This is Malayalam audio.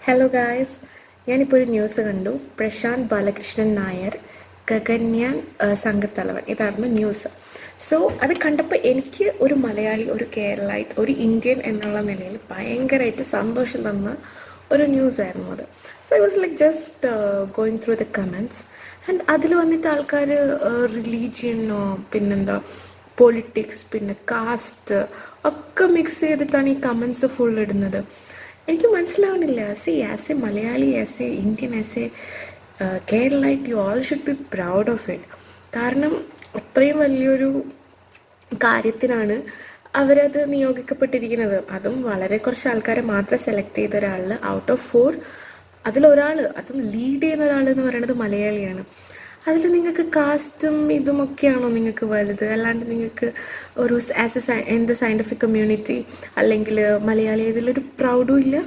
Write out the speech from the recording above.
ഹലോ ഗായ്സ്, ഞാനിപ്പോൾ ഒരു ന്യൂസ് കണ്ടു. പ്രശാന്ത് ബാലകൃഷ്ണൻ നായർ ഗഗൻയാൻ സംഘത്തലവൻ, ഇതായിരുന്നു ന്യൂസ്. സോ അത് കണ്ടപ്പോൾ എനിക്ക് ഒരു മലയാളി, ഒരു കേരളൈറ്റ്, ഒരു ഇന്ത്യൻ എന്നുള്ള നിലയിൽ ഭയങ്കരമായിട്ട് സന്തോഷം തന്ന ഒരു ന്യൂസായിരുന്നു അത്. So I was like just going through the comments and അതിൽ വന്നിട്ട് ആൾക്കാർ റിലീജിയനോ പിന്നെന്താ പൊളിറ്റിക്സ് പിന്നെ കാസ്റ്റ് ഒക്കെ മിക്സ് ചെയ്തിട്ടാണ് ഈ കമൻസ് ഫുൾ ഇടുന്നത്. എനിക്ക് മനസ്സിലാവുന്നില്ല. As A Malayali, as A Indian, as A Keralite, you all should be proud of it. കാരണം അത്രയും വലിയൊരു കാര്യത്തിനാണ് അവരത് നിയോഗിക്കപ്പെട്ടിരിക്കുന്നത്. അതും വളരെ കുറച്ച് ആൾക്കാരെ മാത്രം സെലക്ട് ചെയ്ത ഒരാളിൽ ഔട്ട് ഓഫ് 4 അതിലൊരാൾ, അതും ലീഡ് ചെയ്യുന്ന ഒരാൾ എന്ന് പറയുന്നത് മലയാളിയാണ്. അതിൽ നിങ്ങൾക്ക് കാസ്റ്റും ഇതുമൊക്കെയാണോ നിങ്ങൾക്ക് വലുത്? അല്ലാണ്ട് നിങ്ങൾക്ക് ഒരു as A in the scientific community അല്ലെങ്കിൽ മലയാളി ഇതിലൊരു പ്രൗഡും ഇല്ല.